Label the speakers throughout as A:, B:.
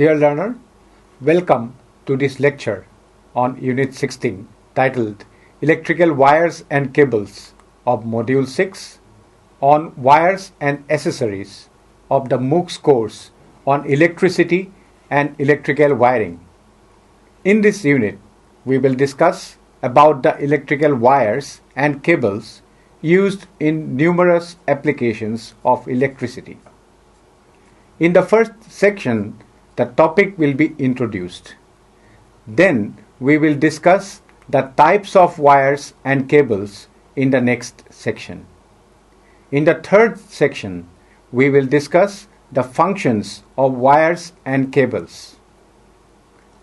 A: Dear learner, welcome to this lecture on Unit 16 titled Electrical Wires and Cables of Module 6 on Wires and Accessories of the MOOCs course on Electricity and Electrical Wiring. In this unit, we will discuss about the electrical wires and cables used in numerous applications of electricity. In the first section, the topic will be introduced. Then we will discuss the types of wires and cables in the next section. In the third section, we will discuss the functions of wires and cables.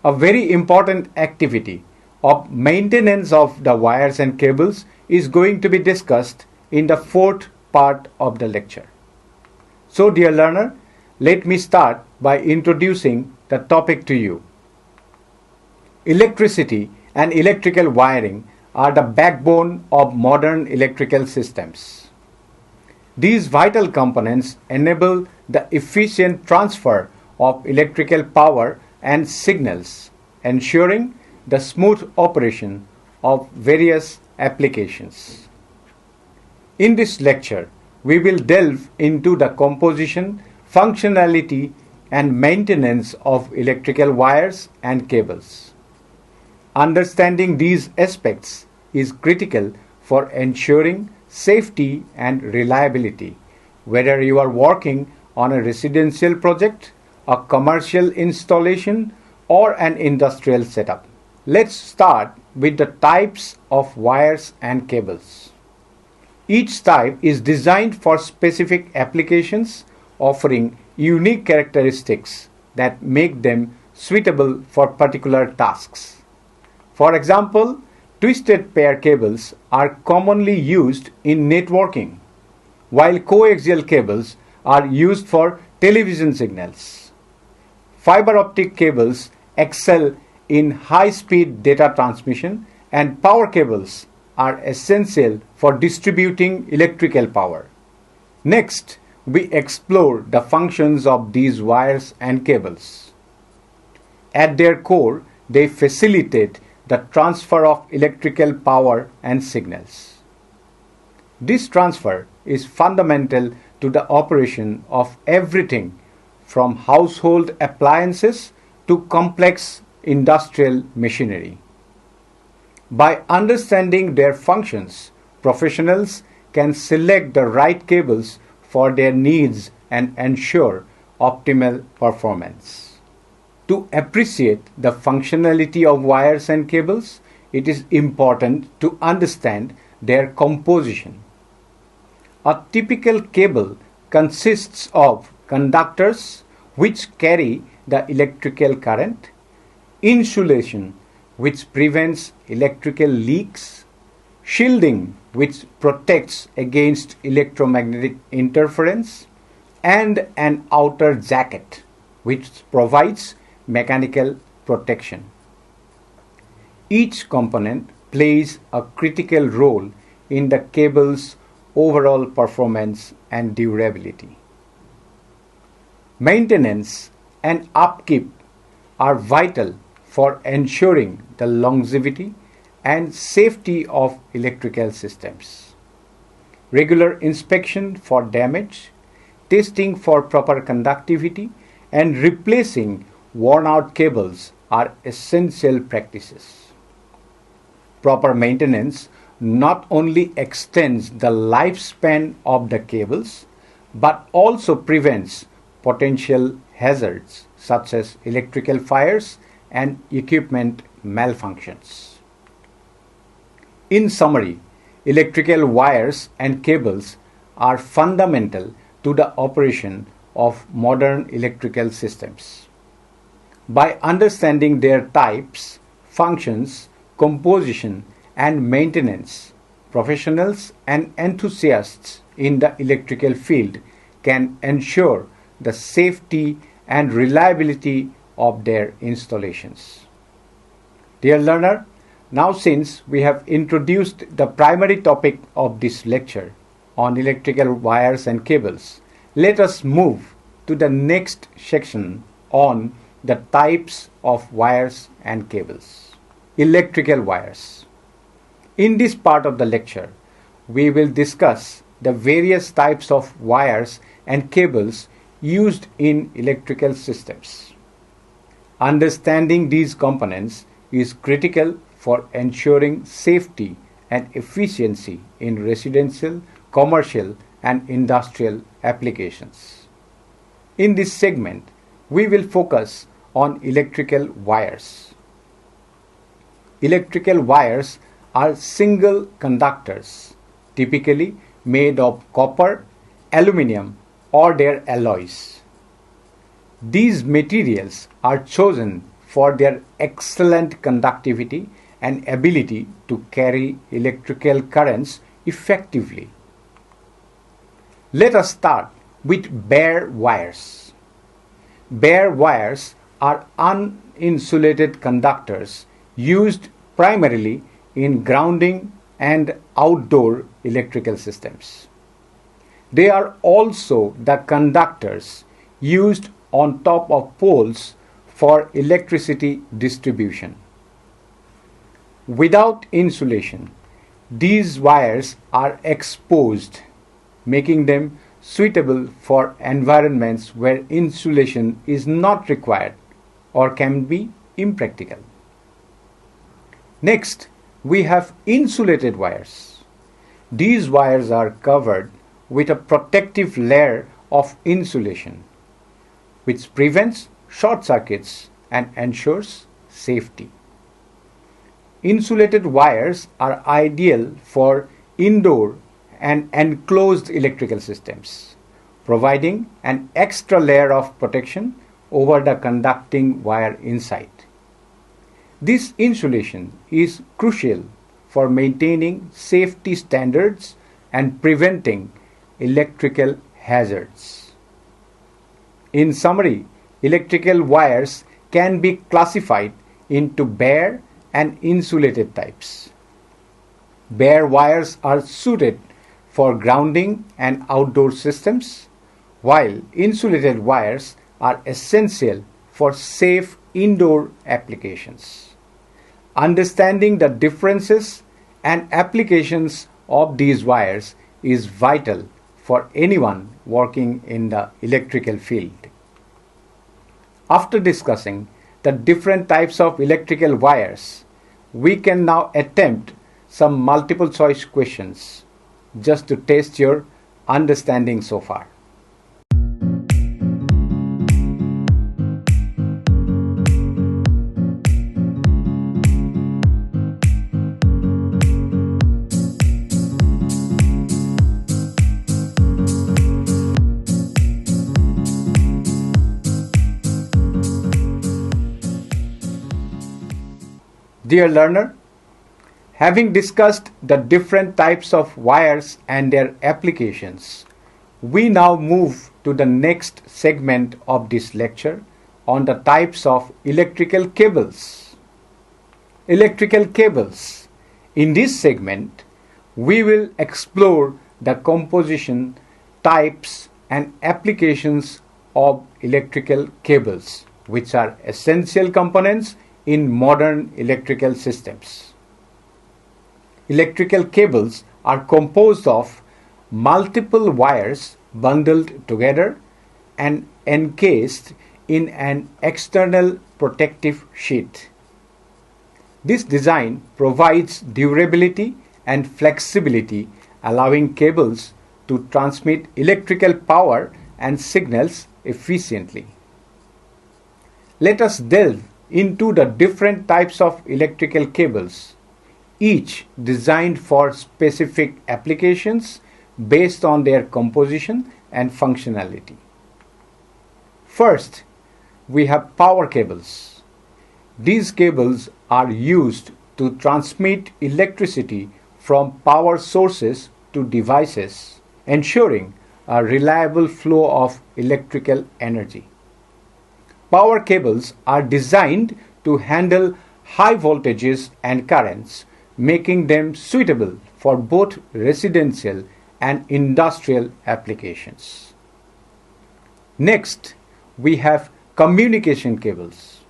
A: A very important activity of maintenance of the wires and cables is going to be discussed in the fourth part of the lecture. So, dear learner, let me start by introducing the topic to you. Electricity and electrical wiring are the backbone of modern electrical systems. These vital components enable the efficient transfer of electrical power and signals, ensuring the smooth operation of various applications. In this lecture, we will delve into the composition, functionality, and maintenance of electrical wires and cables. Understanding these aspects is critical for ensuring safety and reliability, whether you are working on a residential project, a commercial installation, or an industrial setup. Let's start with the types of wires and cables. Each type is designed for specific applications, offering unique characteristics that make them suitable for particular tasks. For example, twisted pair cables are commonly used in networking, while coaxial cables are used for television signals. Fiber optic cables excel in high-speed data transmission, and power cables are essential for distributing electrical power. Next, we explore the functions of these wires and cables. At their core, they facilitate the transfer of electrical power and signals. This transfer is fundamental to the operation of everything from household appliances to complex industrial machinery. By understanding their functions, professionals can select the right cables for their needs and ensure optimal performance. To appreciate the functionality of wires and cables, it is important to understand their composition. A typical cable consists of conductors which carry the electrical current, insulation which prevents electrical leaks, shielding which protects against electromagnetic interference, and an outer jacket which provides mechanical protection. Each component plays a critical role in the cable's overall performance and durability. Maintenance and upkeep are vital for ensuring the longevity and safety of electrical systems. Regular inspection for damage, testing for proper conductivity, and replacing worn-out cables are essential practices. Proper maintenance not only extends the lifespan of the cables, but also prevents potential hazards such as electrical fires and equipment malfunctions. In summary, electrical wires and cables are fundamental to the operation of modern electrical systems. By understanding their types, functions, composition, and maintenance, professionals and enthusiasts in the electrical field can ensure the safety and reliability of their installations. Dear learner, now since we have introduced the primary topic of this lecture on electrical wires and cables, let us move to the next section on the types of wires and cables. Electrical wires. In this part of the lecture, we will discuss the various types of wires and cables used in electrical systems. Understanding these components is critical for ensuring safety and efficiency in residential, commercial, and industrial applications. In this segment, we will focus on electrical wires. Electrical wires are single conductors, typically made of copper, aluminum, or their alloys. These materials are chosen for their excellent conductivity and ability to carry electrical currents effectively. Let us start with bare wires. Bare wires are uninsulated conductors used primarily in grounding and outdoor electrical systems. They are also the conductors used on top of poles for electricity distribution. Without insulation, these wires are exposed, making them suitable for environments where insulation is not required or can be impractical. Next, we have insulated wires. These wires are covered with a protective layer of insulation, which prevents short circuits and ensures safety. Insulated wires are ideal for indoor and enclosed electrical systems, providing an extra layer of protection over the conducting wire inside. This insulation is crucial for maintaining safety standards and preventing electrical hazards. In summary, electrical wires can be classified into bare and insulated types. Bare wires are suited for grounding and outdoor systems, while insulated wires are essential for safe indoor applications. Understanding the differences and applications of these wires is vital for anyone working in the electrical field. After discussing the different types of electrical wires, we can now attempt some multiple choice questions just to test your understanding so far. Dear learner, having discussed the different types of wires and their applications, we now move to the next segment of this lecture on the types of electrical cables. Electrical cables. In this segment, we will explore the composition, types, and applications of electrical cables, which are essential components in modern electrical systems. Electrical cables are composed of multiple wires bundled together and encased in an external protective sheet. This design provides durability and flexibility, allowing cables to transmit electrical power and signals efficiently. Let us delve into the different types of electrical cables, each designed for specific applications based on their composition and functionality. First, we have power cables. These cables are used to transmit electricity from power sources to devices, ensuring a reliable flow of electrical energy. Power cables are designed to handle high voltages and currents, making them suitable for both residential and industrial applications. Next, we have Communication cables.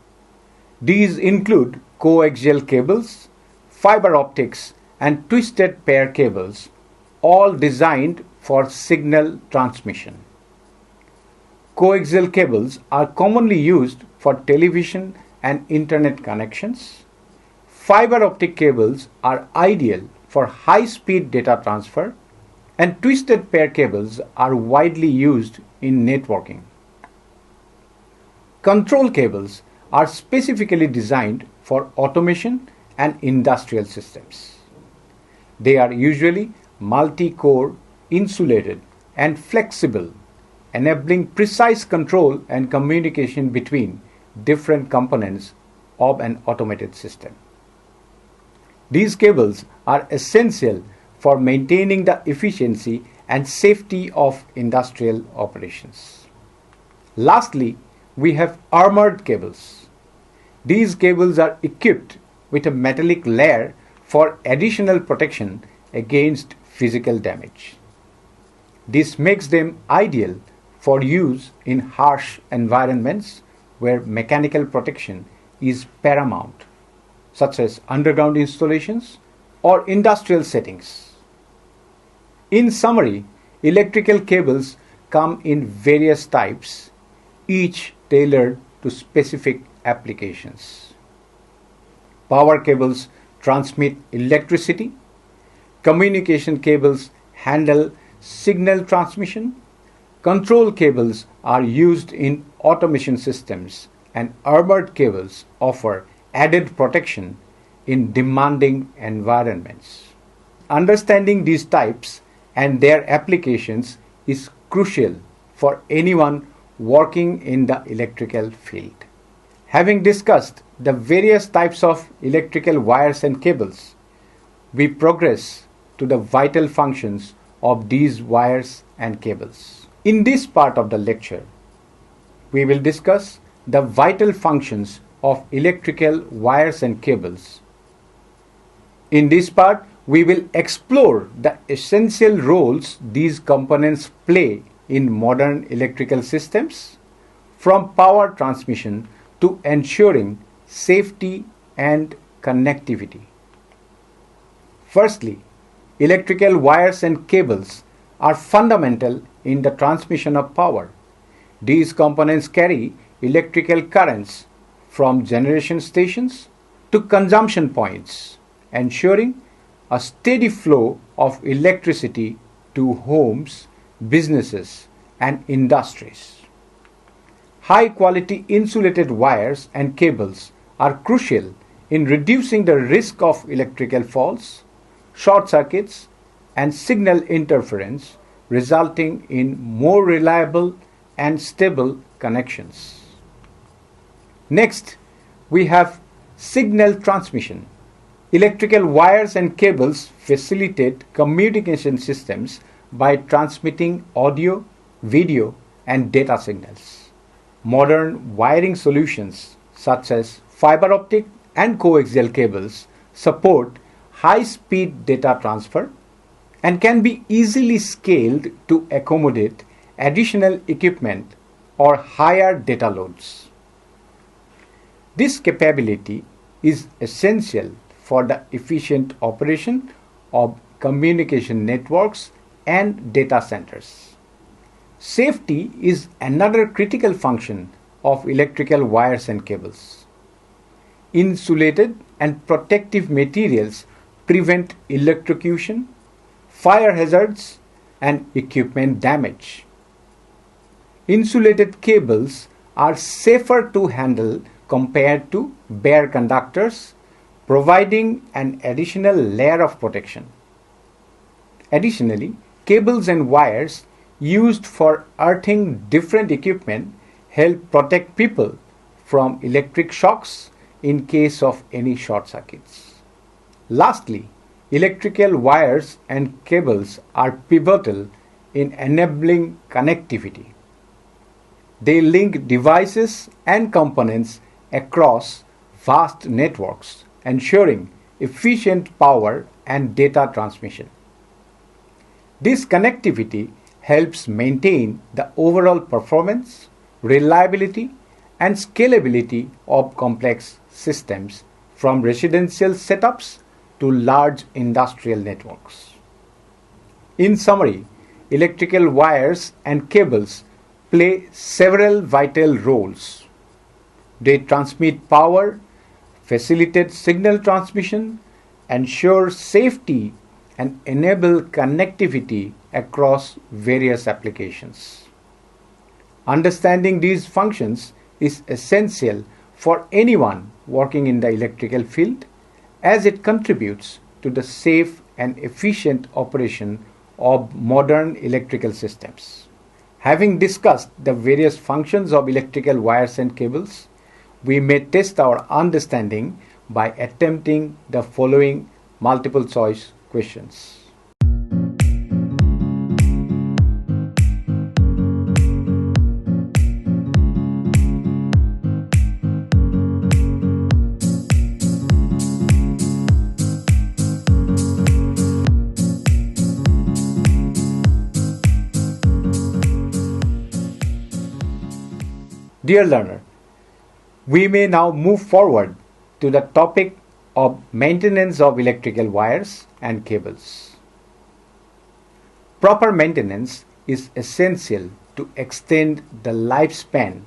A: These include coaxial cables, fiber optics, and twisted pair cables, all designed for signal transmission. Coaxial cables are commonly used for television and internet connections. Fiber optic cables are ideal for high-speed data transfer, and twisted pair cables are widely used in networking. Control cables are specifically designed for automation and industrial systems. They are usually multi-core, insulated, and flexible, enabling precise control and communication between different components of an automated system. These cables are essential for maintaining the efficiency and safety of industrial operations. Lastly, we have armored cables. These cables are equipped with a metallic layer for additional protection against physical damage. This makes them ideal for use in harsh environments where mechanical protection is paramount, such as underground installations or industrial settings. In summary, electrical cables come in various types, each tailored to specific applications. Power cables transmit electricity, communication cables handle signal transmission, control cables are used in automation systems, and armored cables offer added protection in demanding environments. Understanding these types and their applications is crucial for anyone working in the electrical field. Having discussed the various types of electrical wires and cables, we progress to the vital functions of these wires and cables. In this part of the lecture, we will discuss the vital functions of electrical wires and cables. In this part, we will explore the essential roles these components play in modern electrical systems, from power transmission to ensuring safety and connectivity. Firstly, electrical wires and cables are fundamental in the transmission of power. These components carry electrical currents from generation stations to consumption points, ensuring a steady flow of electricity to homes, businesses, and industries. High-quality insulated wires and cables are crucial in reducing the risk of electrical faults, short circuits, and signal interference, resulting in more reliable and stable connections. Next, we have signal transmission. Electrical wires and cables facilitate communication systems by transmitting audio, video, and data signals. Modern wiring solutions such as fiber optic and coaxial cables support high-speed data transfer and can be easily scaled to accommodate additional equipment or higher data loads. This capability is essential for the efficient operation of communication networks and data centers. Safety is another critical function of electrical wires and cables. Insulated and protective materials prevent electrocution, fire hazards, and equipment damage. Insulated cables are safer to handle compared to bare conductors, providing an additional layer of protection. Additionally, cables and wires used for earthing different equipment help protect people from electric shocks in case of any short circuits. Lastly, electrical wires and cables are pivotal in enabling connectivity. They link devices and components across vast networks, ensuring efficient power and data transmission. This connectivity helps maintain the overall performance, reliability, and scalability of complex systems from residential setups to large industrial networks. In summary, electrical wires and cables play several vital roles. They transmit power, facilitate signal transmission, ensure safety, and enable connectivity across various applications. Understanding these functions is essential for anyone working in the electrical field, as it contributes to the safe and efficient operation of modern electrical systems. Having discussed the various functions of electrical wires and cables, we may test our understanding by attempting the following multiple choice questions. Dear learner, we may now move forward to the topic of maintenance of electrical wires and cables. Proper maintenance is essential to extend the lifespan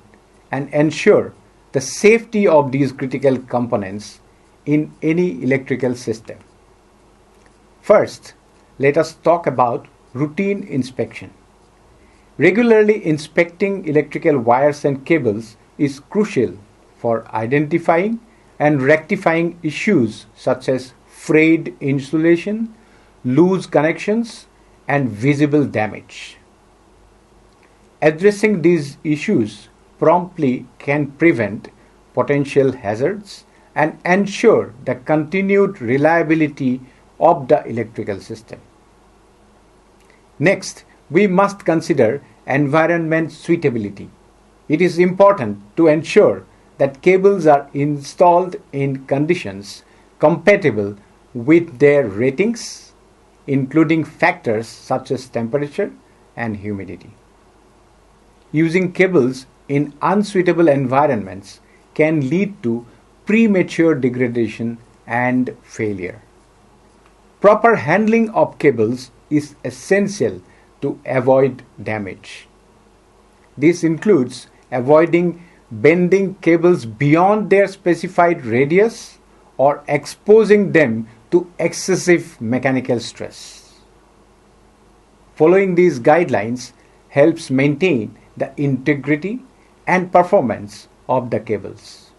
A: and ensure the safety of these critical components in any electrical system. First, let us talk about routine inspection. Regularly inspecting electrical wires and cables is crucial for identifying and rectifying issues such as frayed insulation, loose connections, and visible damage. Addressing these issues promptly can prevent potential hazards and ensure the continued reliability of the electrical system. Next, we must consider environment suitability. It is important to ensure that cables are installed in conditions compatible with their ratings, including factors such as temperature and humidity. Using cables in unsuitable environments can lead to premature degradation and failure. Proper handling of cables is essential to avoid damage. This includes avoiding bending cables beyond their specified radius or exposing them to excessive mechanical stress. Following these guidelines helps maintain the integrity and performance of the cables.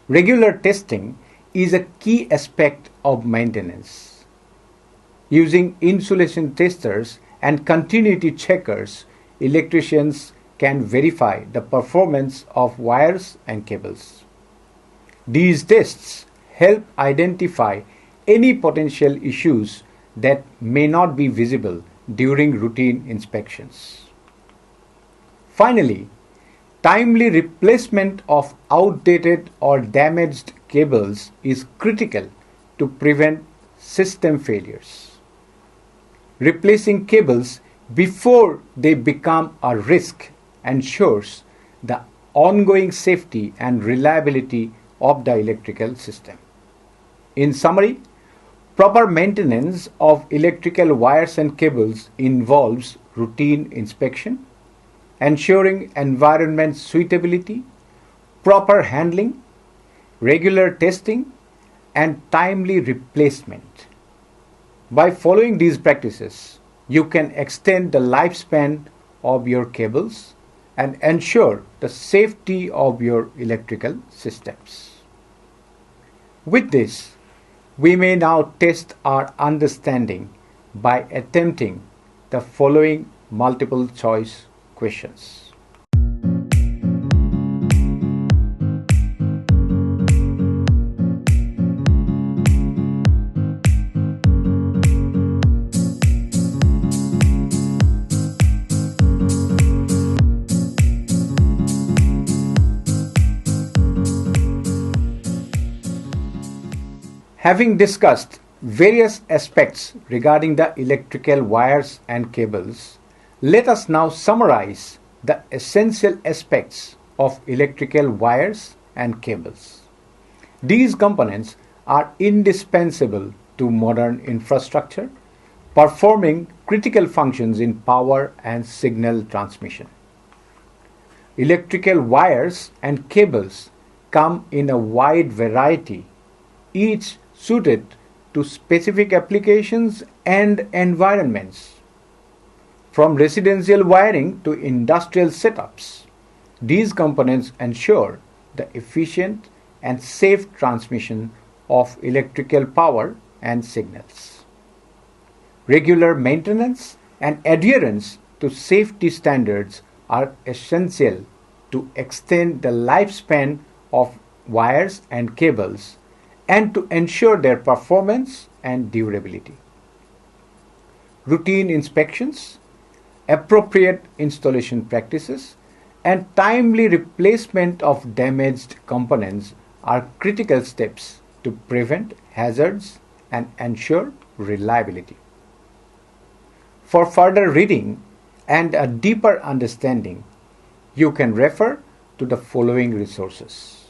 A: Regular testing is a key aspect of maintenance. Using insulation testers and continuity checkers, electricians can verify the performance of wires and cables. These tests help identify any potential issues that may not be visible during routine inspections. Finally, timely replacement of outdated or damaged cables is critical to prevent system failures. Replacing cables before they become a risk ensures the ongoing safety and reliability of the electrical system. In summary, proper maintenance of electrical wires and cables involves routine inspection, ensuring environment suitability, proper handling, regular testing, and timely replacement. By following these practices, you can extend the lifespan of your cables and ensure the safety of your electrical systems. With this, we may now test our understanding by attempting the following multiple choice questions. Having discussed various aspects regarding the electrical wires and cables, let us now summarize the essential aspects of electrical wires and cables. These components are indispensable to modern infrastructure, performing critical functions in power and signal transmission. Electrical wires and cables come in a wide variety, each suited to specific applications and environments. From residential wiring to industrial setups, these components ensure the efficient and safe transmission of electrical power and signals. Regular maintenance and adherence to safety standards are essential to extend the lifespan of wires and cables and to ensure their performance and durability. Routine inspections, appropriate installation practices, and timely replacement of damaged components are critical steps to prevent hazards and ensure reliability. For further reading and a deeper understanding, you can refer to the following resources.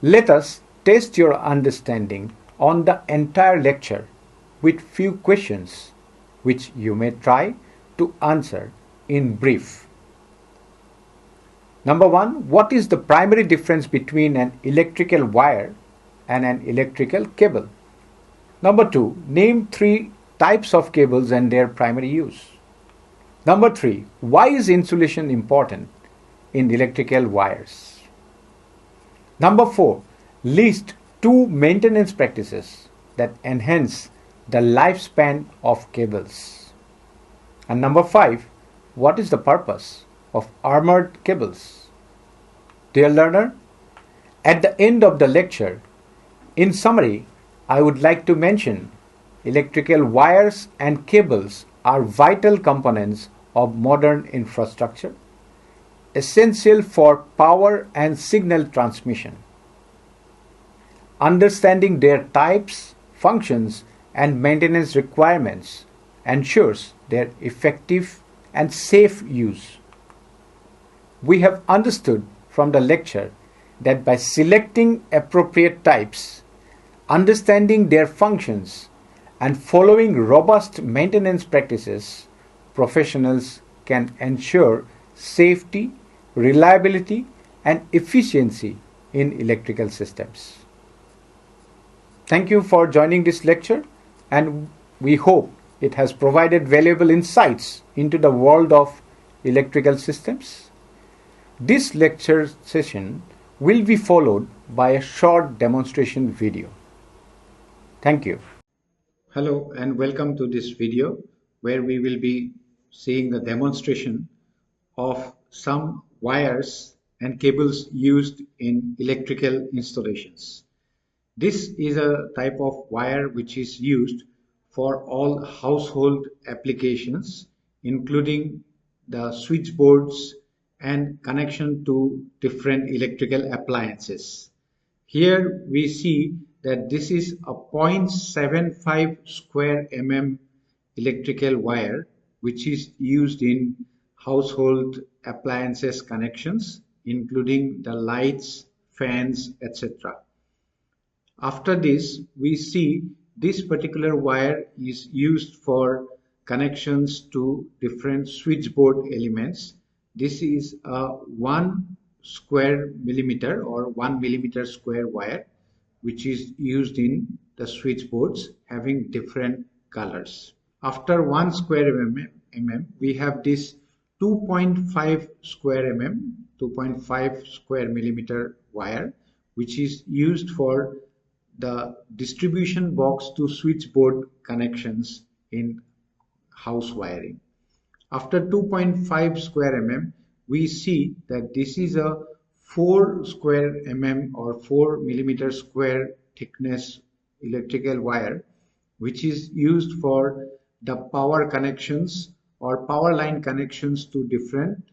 A: Let us test your understanding on the entire lecture with few questions which you may try to answer in brief. Number 1, what is the primary difference between an electrical wire and an electrical cable? Number 2, name 3 types of cables and their primary use. Number 3, why is insulation important in electrical wires? Number 4, list 2 maintenance practices that enhance the lifespan of cables. And number 5, what is the purpose of armored cables? Dear learner, at the end of the lecture, in summary, I would like to mention electrical wires and cables are vital components of modern infrastructure, essential for power and signal transmission. Understanding their types, functions, and maintenance requirements ensures their effective and safe use. We have understood from the lecture that by selecting appropriate types, understanding their functions, and following robust maintenance practices, professionals can ensure safety, reliability, and efficiency in electrical systems. Thank you for joining this lecture, and we hope it has provided valuable insights into the world of electrical systems. This lecture session will be followed by a short demonstration video. Thank you. Hello and welcome to this video where we will be seeing the demonstration of some wires and cables used in electrical installations. This is a type of wire which is used for all household applications, including the switchboards and connection to different electrical appliances. Here we see that this is a 0.75 square mm electrical wire which is used in household appliances connections, including the lights, fans, etc. After this, we see this particular wire is used for connections to different switchboard elements. This is a 1 square millimeter or 1 millimeter square wire which is used in the switchboards having different colors. After 1 square mm, we have this 2.5 square mm, 2.5 square millimeter wire which is used for the distribution box to switchboard connections in house wiring. After 2.5 square mm, we see that this is a 4 square mm or 4 millimeter square thickness electrical wire which is used for the power connections or power line connections to different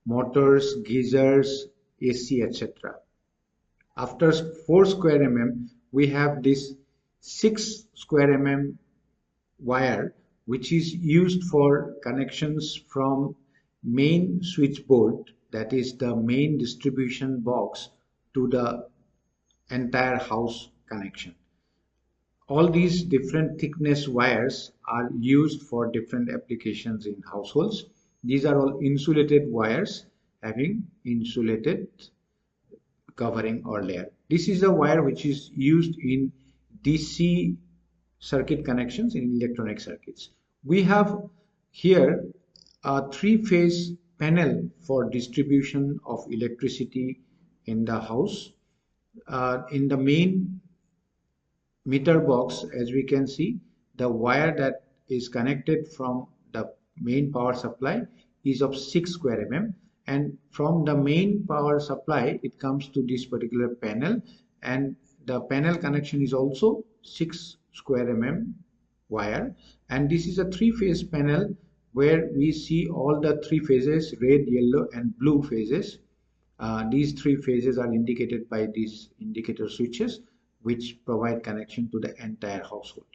A: motors, geysers, AC, etc. After 4 square mm, we have this 6 square mm wire which is used for connections from main switchboard, that is the main distribution box, to the entire house connection. All these different thickness wires are used for different applications in households. These are all insulated wires having insulated covering or layer. This is a wire which is used in DC circuit connections in electronic circuits. We have here a three-phase panel for distribution of electricity in the house. In the main meter box, as we can see, the wire that is connected from the main power supply is of 6 square mm, and from the main power supply it comes to this particular panel, and the panel connection is also 6 square mm wire, and this is a three-phase panel where we see all the three phases, red, yellow and blue phases. These three phases are indicated by these indicator switches which provide connection to the entire household.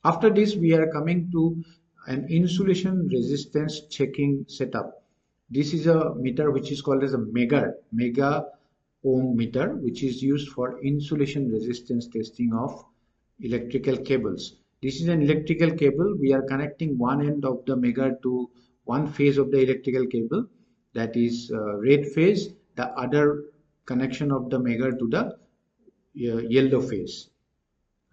A: After this, we are coming to an insulation resistance checking setup. This is a meter which is called as a mega ohm meter, which is used for insulation resistance testing of electrical cables. This is an electrical cable. We are connecting one end of the mega to one phase of the electrical cable, that is red phase, the other connection of the mega to the yellow phase.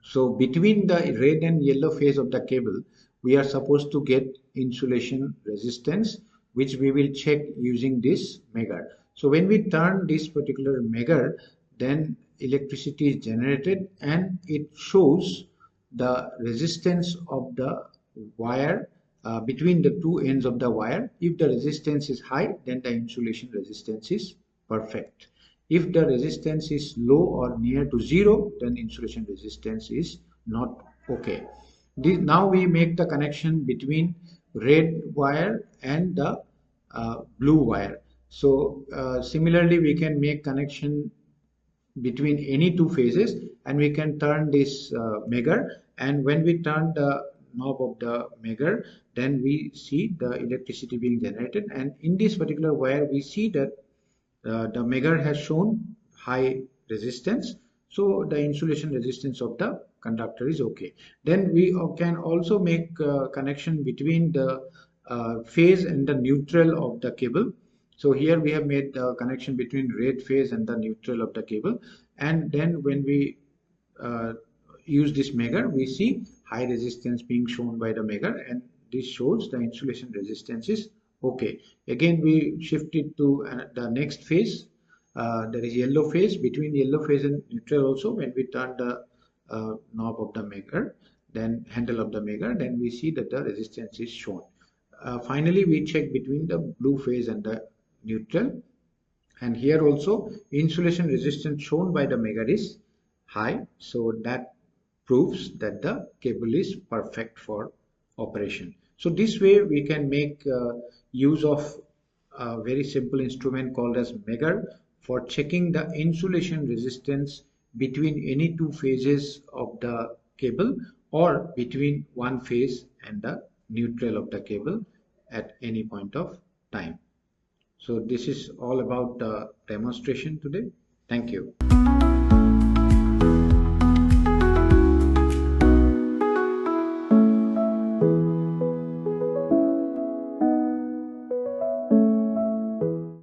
A: So between the red and yellow phase of the cable, we are supposed to get insulation resistance, which we will check using this megar. So when we turn this particular megar, then electricity is generated and it shows the resistance of the wire between the two ends of the wire. If the resistance is high, then the insulation resistance is perfect. If the resistance is low or near to zero, then insulation resistance is not okay. Now we make the connection between red wire and the blue wire. So similarly, we can make connection between any two phases, and we can turn this megar, and when we turn the knob of the megar, then we see the electricity being generated, and in this particular wire we see that the megar has shown high resistance, so the insulation resistance of the conductor is okay. Then we can also make connection between the phase and the neutral of the cable. So here we have made the connection between red phase and the neutral of the cable, and then when we use this megar, we see high resistance being shown by the megar, and this shows the insulation resistance is okay. Again we shift it to the next phase, that is yellow phase. Between yellow phase and neutral also, when we turn the knob of the megar, then handle of the megar, then we see that the resistance is shown. Finally we check between the blue phase and the neutral, and here also insulation resistance shown by the megar is high, so that proves that the cable is perfect for operation. So this way we can make use of a very simple instrument called as megar for checking the insulation resistance between any two phases of the cable, or between one phase and the neutral of the cable at any point of time. So this is all about the demonstration today. Thank you.